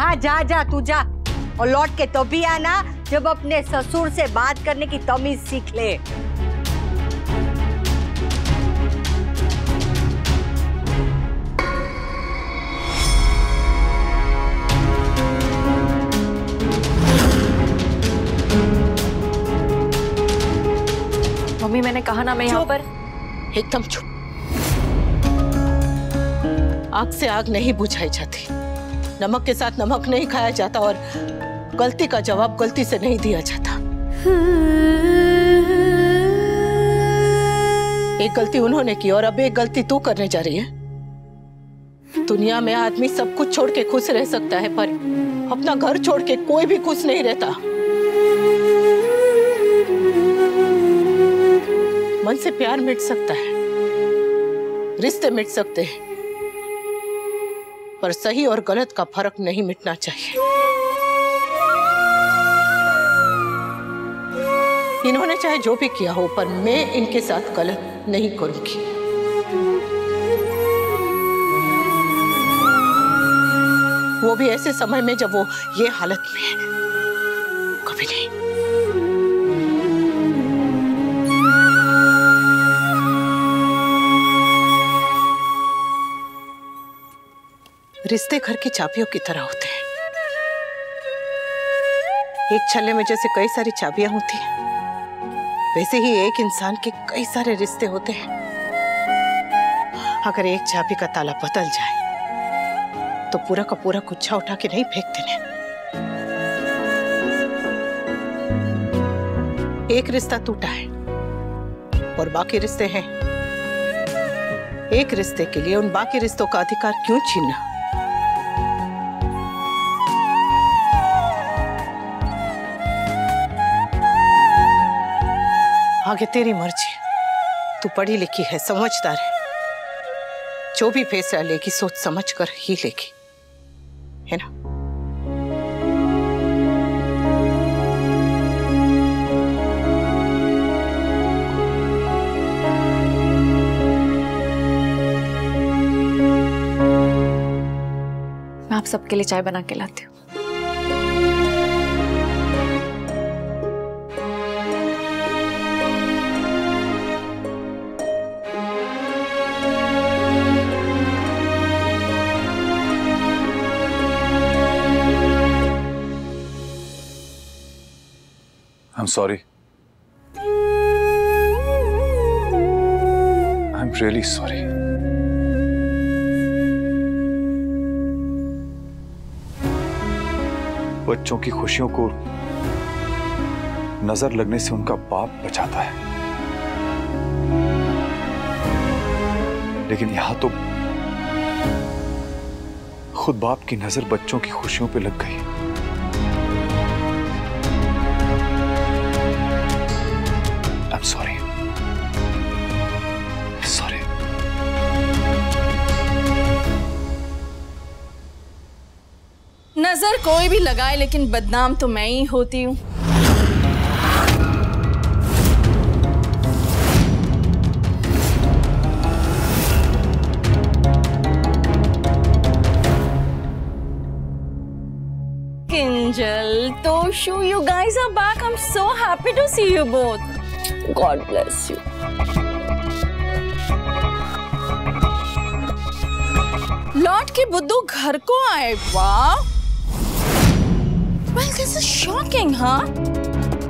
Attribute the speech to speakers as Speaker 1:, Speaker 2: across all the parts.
Speaker 1: हाँ जा जा तू जा, और लौट के तो भी आना जब अपने ससुर से बात करने की तमीज सीख ले।
Speaker 2: मम्मी मैंने कहा ना मैं यहाँ पर।
Speaker 3: एकदम चुप। आग से आग नहीं बुझाई जाती, नमक के साथ नमक नहीं खाया जाता, और गलती का जवाब गलती से नहीं दिया जाता। एक गलती उन्होंने की और अब एक गलती तू करने जा रही है। दुनिया में आदमी सब कुछ छोड़ के खुश रह सकता है, पर अपना घर छोड़ के कोई भी खुश नहीं रहता। मन से प्यार मिट सकता है, रिश्ते मिट सकते हैं, पर सही और गलत का फर्क नहीं मिटना चाहिए। इन्होंने चाहे जो भी किया हो, पर मैं इनके साथ गलत नहीं करूंगी। वो भी ऐसे समय में जब वो ये हालत में है, कभी नहीं। रिश्ते घर की चाबियों की तरह होते हैं। एक छल्ले में जैसे कई सारी चाबियां होती हैं, वैसे ही एक इंसान के कई सारे रिश्ते होते हैं। अगर एक चाबी का ताला बदल जाए तो पूरा का पूरा गुच्छा उठा के नहीं फेंक देने। एक रिश्ता टूटा है और बाकी रिश्ते हैं। एक रिश्ते के लिए उन बाकी रिश्तों का अधिकार क्यों छीनना? आगे तेरी मर्जी। तू पढ़ी लिखी है, समझदार है, जो भी फैसला लेगी सोच समझ कर ही लेगी, है ना?
Speaker 2: मैं आप सबके लिए चाय बना के लाती हूँ।
Speaker 4: I'm sorry. I'm really sorry. बच्चों की खुशियों को नजर लगने से उनका बाप बचाता है, लेकिन यहां तो खुद बाप की नजर बच्चों की खुशियों पे लग गई। I'm sorry. Sorry.
Speaker 5: नजर कोई भी लगाए, लेकिन बदनाम तो मैं ही होती हूँ। Kinjal, Toshu, you guys are back. I'm so happy to see you both. God bless you. लौट के बुद्धू घर को आए, वाह! Well, this is shocking, हाँ?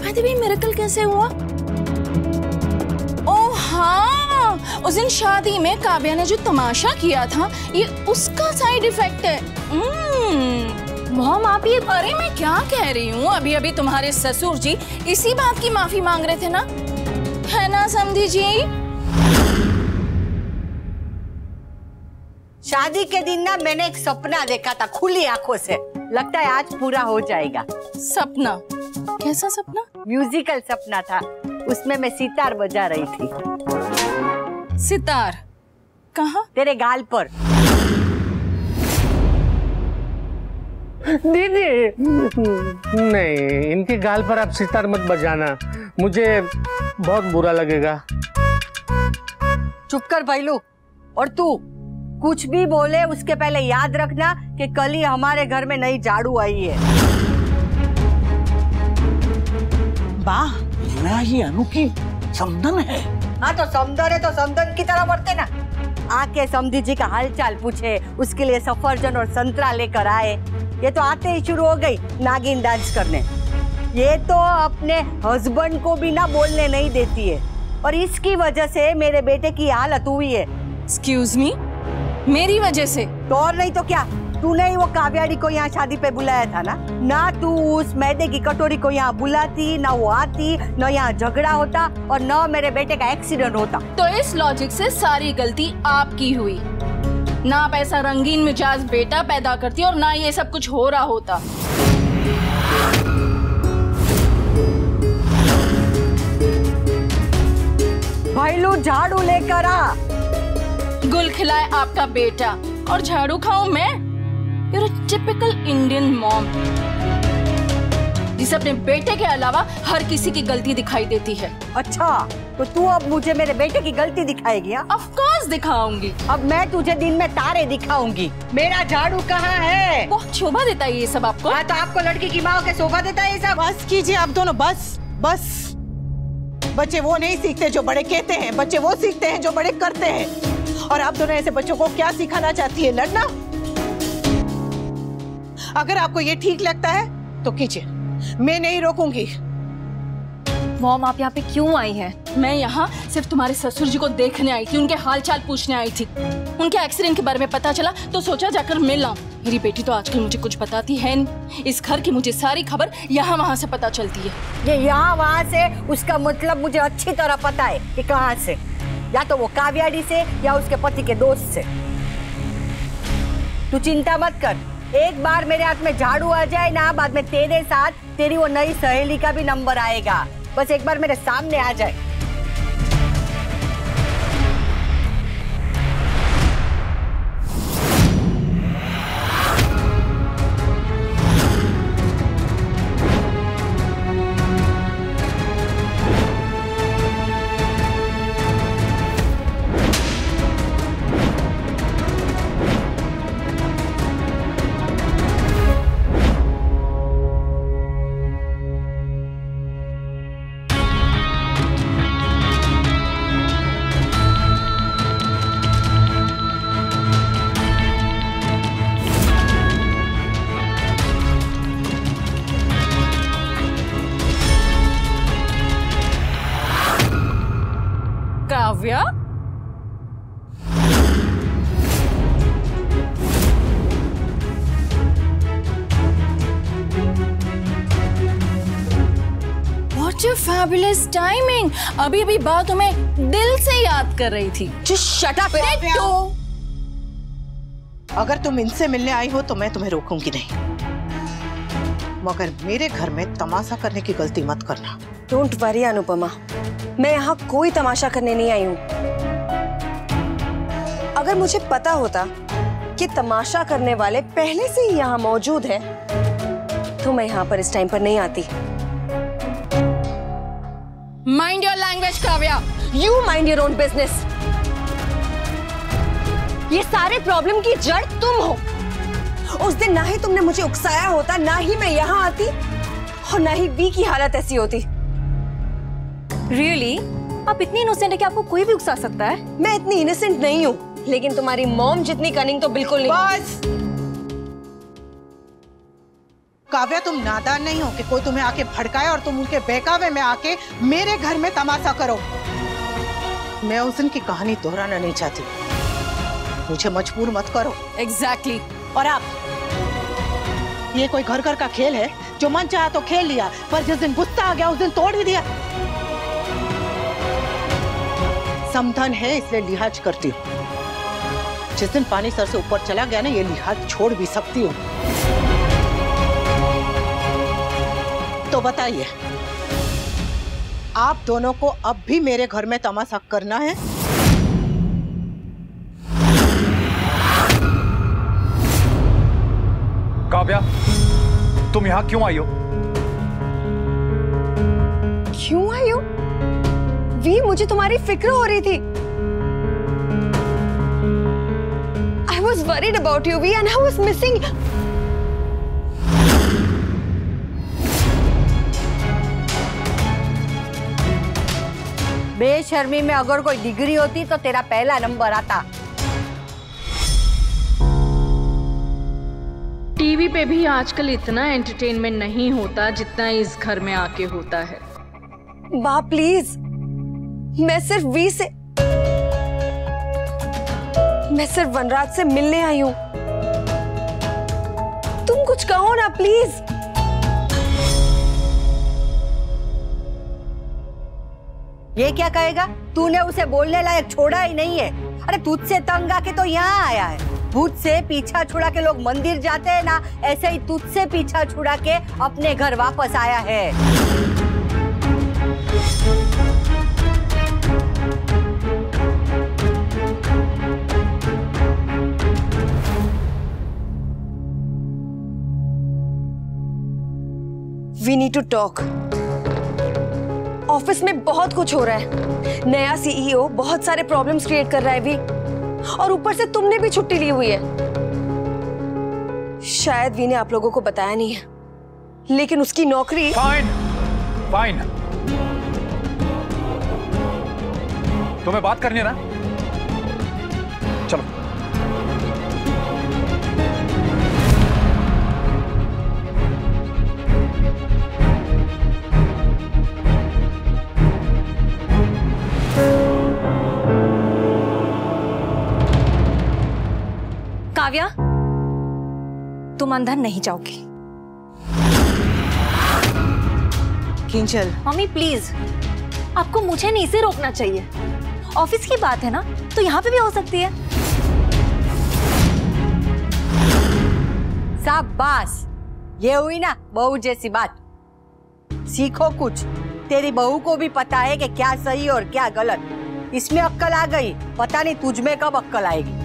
Speaker 5: By the way, miracle कैसे हुआ? ओह हाँ, उस दिन शादी में काव्या ने जो तमाशा किया था, ये उसका साइड इफेक्ट है। मॉम आप ये, अरे मैं क्या कह रही हूँ, अभी अभी तुम्हारे ससुर जी इसी बात की माफी मांग रहे थे ना, है ना समधी जी?
Speaker 1: शादी के दिन ना मैंने एक सपना देखा था खुली आंखों से, लगता है आज पूरा हो जाएगा।
Speaker 5: सपना? कैसा सपना?
Speaker 1: म्यूजिकल सपना था, उसमें मैं सितार बजा रही थी।
Speaker 5: सितार? कहाँ?
Speaker 1: तेरे गाल पर।
Speaker 6: दीदी नहीं, इनके गाल पर आप सितार मत बजाना, मुझे बहुत बुरा लगेगा।
Speaker 1: चुप कर भाईलू। और तू कुछ भी बोले उसके पहले याद रखना कि कल ही हमारे घर में नई झाड़ू आई है।
Speaker 3: वाह,
Speaker 7: ना ये अनु की समधन है।
Speaker 1: हाँ तो समधन है तो समधन की तरह बढ़ते ना। आके समधी जी का हालचाल पूछे, उसके लिए सफरजन और संतरा लेकर आए। ये तो आते ही शुरू हो गई नागिन डांस करने। ये तो अपने हस्बैंड को भी ना बोलने नहीं देती है और इसकी वजह से मेरे बेटे की हालत हुई है।
Speaker 5: एक्सक्यूज मी, मेरी वजह से?
Speaker 1: तो और नहीं तो क्या, तूने ही वो काव्याड़ी को यहाँ शादी पे बुलाया था ना तू उस मैदे की कटोरी को यहाँ बुलाती, ना वो आती, ना यहाँ झगड़ा होता और ना मेरे बेटे का एक्सीडेंट होता।
Speaker 5: तो इस लॉजिक से सारी गलती आपकी हुई। ना आप ऐसा रंगीन मिजाज बेटा पैदा करती और ना ये सब कुछ हो रहा होता।
Speaker 1: भाईलू झाड़ू लेकर आ।
Speaker 5: गुल खिलाए आपका बेटा और झाड़ू खाऊं मैं? You're a typical Indian mom, जिसे अपने बेटे के अलावा हर किसी की गलती दिखाई देती है।
Speaker 1: अच्छा, तो तू अब मुझे मेरे बेटे की गलती दिखाएगी?
Speaker 5: Of course दिखाऊंगी।
Speaker 1: अब मैं तुझे दिन में तारे दिखाऊंगी। मेरा झाड़ू कहाँ है?
Speaker 5: बहुत शोभा देता है ये सब आपको।
Speaker 1: हाँ तो आपको लड़की की माँ के शोभा देता है ये सब?
Speaker 3: बस कीजिए आप दोनों, बस बस। बच्चे वो नहीं सीखते जो बड़े कहते हैं, बच्चे वो सीखते हैं जो बड़े करते हैं। और आप दोनों ऐसे बच्चों को क्या सिखाना चाहती है? लड़ना? अगर आपको ये ठीक लगता है तो कीजिए, मैं नहीं रोकूंगी।
Speaker 2: मॉम, आप यहाँ पे क्यों आई हैं?
Speaker 5: मैं यहाँ सिर्फ तुम्हारे ससुर जी को देखने आई थी, उनके हालचाल पूछने आई थी। उनके एक्सीडेंट के बारे में पता चला तो सोचा जाकर मिल आऊं। मेरी बेटी तो आजकल मुझे कुछ बताती है नहीं। इस घर की मुझे सारी खबर यहाँ वहाँ से पता चलती है।
Speaker 1: ये यहाँ वहाँ से उसका मतलब मुझे अच्छी तरह पता है कि कहाँ से, या तो वो काव्याड़ी से या उसके पति के दोस्त से। तू चिंता मत कर, एक बार मेरे हाथ में झाड़ू आ जाए ना, बाद में तेरे साथ तेरी वो नई सहेली का भी नंबर आएगा। बस एक बार मेरे सामने आ जाए।
Speaker 5: Kavya, What a fabulous timing! अभी भी बात तुम्हें दिल से याद कर रही थी।
Speaker 3: Just shut up, अगर तुम इनसे मिलने आई हो तो मैं तुम्हें रोकूंगी नहीं, मगर मेरे घर में तमाशा करने की गलती मत करना।
Speaker 8: डोंट वरी अनुपमा, मैं यहाँ कोई तमाशा करने नहीं आई हूँ। अगर मुझे पता होता कि तमाशा करने वाले पहले से ही यहाँ मौजूद हैं, तो मैं यहाँ पर इस टाइम पर नहीं आती।
Speaker 5: Mind your language Kavya.
Speaker 8: You mind your own business. ये सारे प्रॉब्लम की जड़ तुम हो। उस दिन ना ही तुमने मुझे उकसाया होता, ना ही मैं यहाँ आती और ना ही वी की हालत ऐसी होती।
Speaker 2: रियली? आप इतनी इनोसेंट है कि आपको कोई भी उकसा सकता है?
Speaker 8: मैं इतनी इनोसेंट नहीं हूँ, लेकिन तुम्हारी मॉम जितनी कनिंग तो बिल्कुल नहीं।
Speaker 3: बस काव्या, तुम नादान नहीं हो कि कोई तुम्हें आके भड़काए और तुम उनके बहकावे में आके मेरे घर में तमाशा करो। मैं उस दिन की कहानी दोहराना नहीं चाहती, मुझे मजबूर मत करो।
Speaker 5: Exactly.
Speaker 3: और आप, ये कोई घर घर का खेल है जो मन चाहा तो खेल लिया, पर जिस दिन गुस्सा आ गया उस दिन तोड़ ही दिया। समधन है इसलिए लिहाज करती हूँ, जिस दिन पानी सर से ऊपर चला गया ना, ये लिहाज छोड़ भी सकती हूँ। तो बताइए, आप दोनों को अब भी मेरे घर में तमाशा करना है?
Speaker 4: काव्या, तुम यहाँ क्यों आई हो?
Speaker 8: क्यों आई हो? वी, मुझे तुम्हारी फिक्र हो रही थी। was worried about you, Vi, and I was missing.
Speaker 1: बेशर्मी में अगर कोई डिग्री होती तो तेरा पहला नंबर आता।
Speaker 5: टीवी पे भी आजकल इतना एंटरटेनमेंट नहीं होता जितना इस घर में आके होता है।
Speaker 8: बा प्लीज, मैं सिर्फ वनराज से मिलने आई हूं। तुम कुछ कहो ना प्लीज।
Speaker 1: ये क्या कहेगा? तूने उसे बोलने लायक छोड़ा ही नहीं है। अरे तुझसे तंग आके तो यहाँ आया है। भूत से पीछा छुड़ा के लोग मंदिर जाते हैं ना, ऐसे ही तुझसे पीछा छुड़ा के अपने घर वापस आया है।
Speaker 8: We need to talk. Office में बहुत कुछ हो रहा है। नया सीईओ बहुत सारे प्रॉब्लम्स क्रिएट कर रहा है वी, और ऊपर से तुमने भी छुट्टी ली हुई है। शायद वी ने आप लोगों को बताया नहीं है, लेकिन उसकी नौकरी।
Speaker 4: फाइन फाइन, तुम्हें बात करनी है ना, चलो।
Speaker 2: काव्या, तुम अंदर नहीं जाओगी।
Speaker 3: किंजल,
Speaker 2: मम्मी प्लीज, आपको मुझे नहीं से रोकना चाहिए। ऑफिस की बात है ना, तो यहाँ पे भी हो सकती है।
Speaker 1: शाबाश, ये हुई ना बहू जैसी बात। सीखो कुछ। तेरी बहू को भी पता है कि क्या सही और क्या गलत। इसमें अक्कल आ गई, पता नहीं तुझ में कब अक्कल आएगी।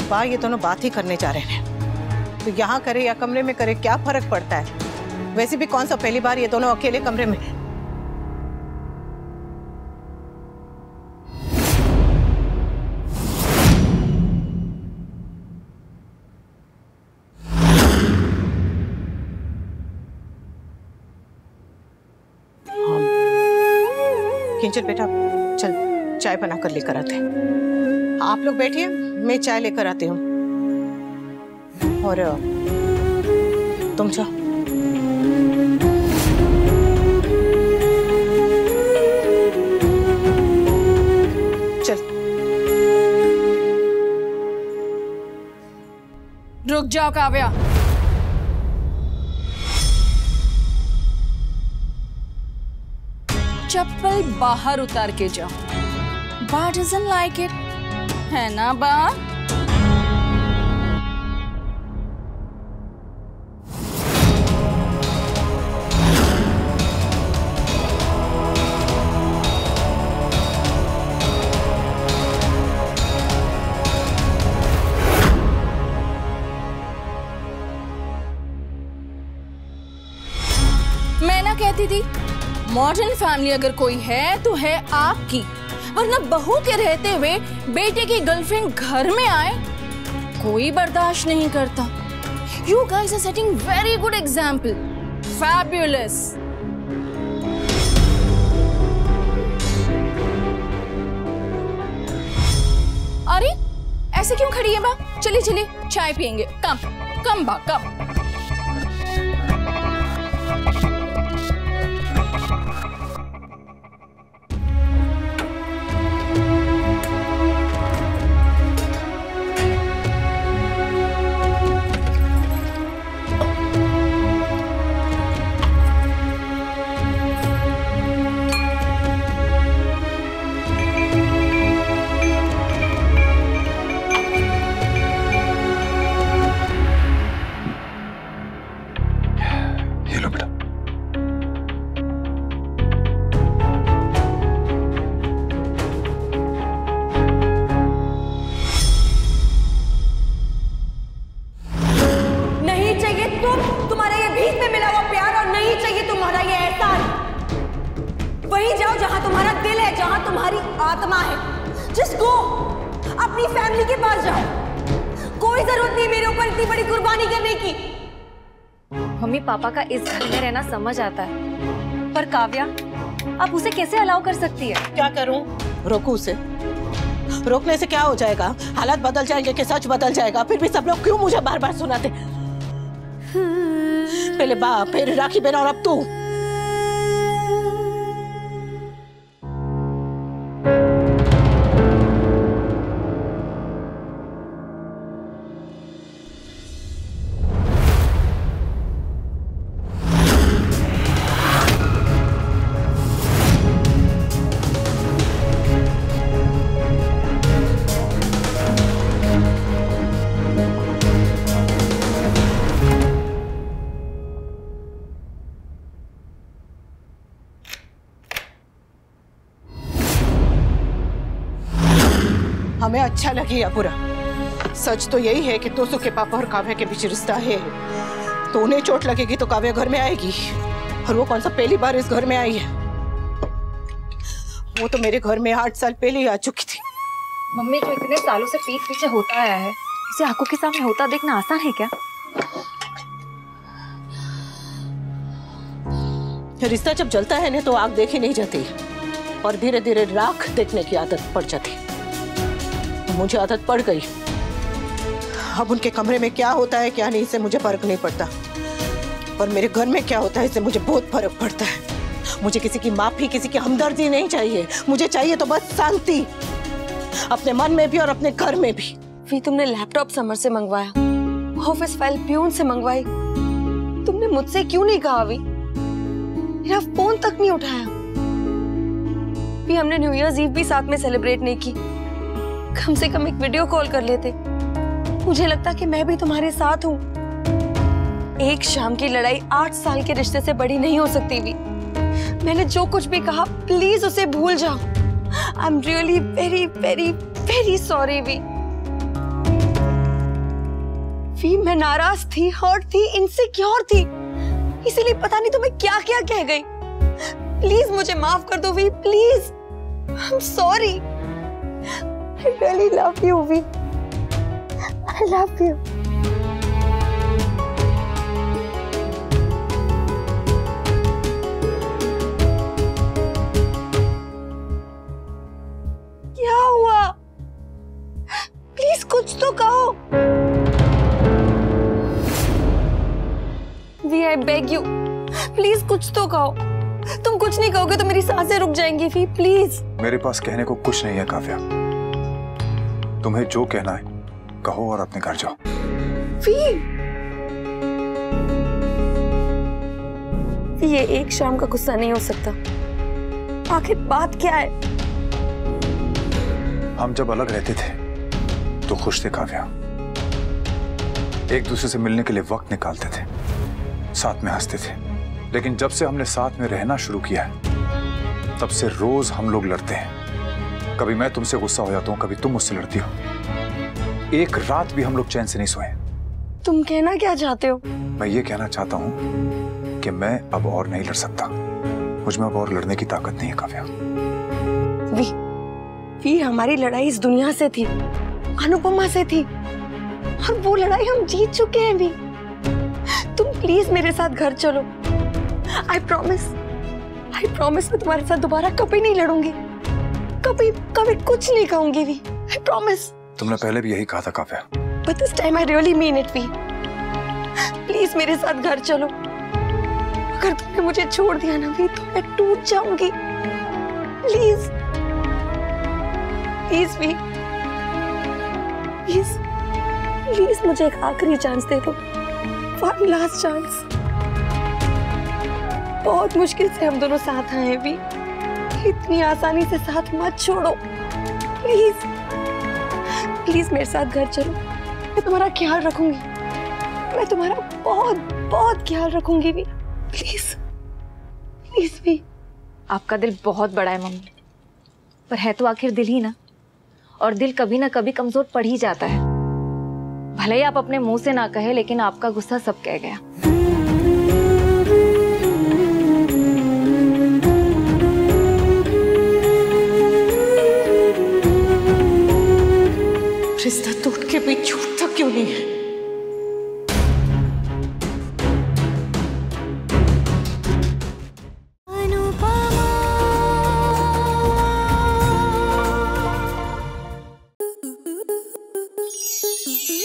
Speaker 3: बा, ये दोनों बात ही करने जा रहे हैं, तो यहाँ करे या कमरे में करे क्या फर्क पड़ता है? वैसे भी कौन सा पहली बार ये दोनों अकेले कमरे में। किंजल बेटा, चल चाय बना कर लेकर आते हैं। आप लोग बैठिए, मैं चाय लेकर आती हूँ। और तुम जाओ। चल।
Speaker 5: रुक जाओ काव्या। चप्पल बाहर उतार के जाओ। बा डजंट लाइक इट, है ना बा? मैं ना कहती थी, मॉडर्न फैमिली अगर कोई है तो है आपकी, वरना बहू के रहते हुए बेटे की गर्लफ्रेंड घर में आए कोई बर्दाश्त नहीं करता। You guys are setting very good example. Fabulous. अरे ऐसे क्यों खड़ी है बा? चलिए चलिए चाय पियेंगे। कम कम बा कम।
Speaker 8: वहीं जाओ जहां तुम्हारा दिल है, जहां तुम्हारी आत्मा है। जस्ट गो, अपनी फैमिली के पास जाओ। कोई जरूरत नहीं मेरे ऊपर इतनी बड़ी कुर्बानी करने की।
Speaker 2: मम्मी पापा का इस घर में रहना समझ आता है, पर काव्या आप उसे कैसे अलाउ कर सकती है?
Speaker 3: क्या करूं? रोकू उसे? रोकने से क्या हो जाएगा? हालात बदल जाएंगे कि सच बदल जाएगा? फिर भी सब लोग क्यों मुझे बार बार सुनाते? पहले बाप, फिर राखी बहन और अब तू। हमें अच्छा लगे या बुरा, सच तो यही है कि तोसु के पापा और काव्या के बीच रिश्ता है। तो उन्हें चोट लगेगी तो काव्या घर में आएगी, और वो कौन सा पहली बार इस घर में आई है? वो तो मेरे घर में 8 साल पहले ही आ चुकी थी।
Speaker 2: मम्मी जो इतने सालों से पीठ पीछे होता आया है, उसे आंखों के सामने होता देखना आसान है क्या?
Speaker 3: रिश्ता जब जलता है ना तो आग देखी नहीं जाती, और धीरे धीरे राख देखने की आदत पड़ जाती। मुझे आदत पड़ गई। अब उनके कमरे में क्या होता है क्या नहीं, इससे मुझे फर्क नहीं पड़ता, पर मेरे घर में क्या होता है इससे मुझे बहुत फर्क पड़ता है। मुझे किसी की माफी, किसी की हमदर्दी नहीं चाहिए। मुझे चाहिए तो बस शांति, अपने मन में भी और अपने घर में भी।
Speaker 8: फिर तुमने लैपटॉप समर से मंगवाया, ऑफिस फाइल प्यून से मंगवाई, तुमने मुझसे क्यों नहीं कहा? अभी मेरा फोन तक नहीं उठाया। भी हमने न्यू ईयर्स ईव भी साथ में सेलिब्रेट नहीं की। कम से कम एक वीडियो कॉल कर लेते। मुझे लगता कि मैं भी तुम्हारे साथ हूँ। एक शाम की लड़ाई 8 साल के रिश्ते से बड़ी नहीं हो सकती भी। मैंने जो कुछ भी कहा प्लीज उसे भूल जाओ। I am really very very very sorry V. मैं नाराज थी, हर्ट थी, इनसिक्योर थी, इसीलिए पता नहीं तुम्हें क्या क्या कह गई। प्लीज मुझे माफ कर दो V, please. I am sorry. I really love you, Vi. I love you. क्या हुआ? प्लीज कुछ तो कहो। Vi, I beg you. Please कुछ तो कहो। तुम कुछ नहीं कहोगे तो मेरी सांसें रुक जाएंगी। Vi, please.
Speaker 4: मेरे पास कहने को कुछ नहीं है काव्या। तुम्हें जो कहना है कहो और अपने घर जाओ।
Speaker 8: ये एक शाम का गुस्सा नहीं हो सकता। आखिर बात क्या है?
Speaker 4: हम जब अलग रहते थे तो खुश थे काव्या, एक दूसरे से मिलने के लिए वक्त निकालते थे, साथ में हंसते थे। लेकिन जब से हमने साथ में रहना शुरू किया है तब से रोज हम लोग लड़ते हैं। कभी मैं तुमसे गुस्सा हो जाता हूँ, कभी तुम मुझसे लड़ती हो। एक रात भी हम लोग चैन से नहीं सोए।
Speaker 8: तुम कहना क्या चाहते हो?
Speaker 4: मैं ये कहना चाहता हूँ कि मैं अब और नहीं लड़ सकता। मुझ में अब और लड़ने की ताकत नहीं है काव्या।
Speaker 8: वीर, हमारी लड़ाई इस दुनिया से थी, अनुपमा से थी, और वो लड़ाई हम जीत चुके हैं। वी, तुम प्लीज मेरे साथ घर चलो। आई प्रॉमिस मैं तुम्हारे साथ दोबारा कभी नहीं लड़ूंगी, कभी कभी कुछ नहीं कहूंगी। V, I promise.
Speaker 4: तुमने पहले भी यही कहा था Kavya.
Speaker 8: But this time I really mean it, V. Please मेरे साथ घर चलो। अगर तुमने मुझे छोड़ दिया ना वी, तो मैं टूट जाऊंगी। Please please V, please please मुझे एक आखिरी चांस दे दो। One last chance। बहुत मुश्किल से हम दोनों साथ आए वी, इतनी आसानी से साथ मत छोड़ो। प्लीज प्लीज मेरे साथ घर चलो। मैं तुम्हारा ख्याल रखूंगी, मैं तुम्हारा बहुत बहुत ख्याल रखूंगी भी। प्लीज प्लीज भी।
Speaker 2: आपका दिल बहुत बड़ा है मम्मी, पर है तो आखिर दिल ही ना, और दिल कभी ना कभी कमजोर पड़ ही जाता है। भले ही आप अपने मुंह से ना कहे, लेकिन आपका गुस्सा सब कह गया।
Speaker 3: रिश्ता टूट के भी झूठ तक
Speaker 5: क्यों नहीं है?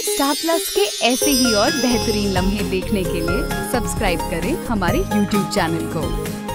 Speaker 9: स्टार प्लस के ऐसे ही और बेहतरीन लम्हे देखने के लिए सब्सक्राइब करें हमारे YouTube चैनल को।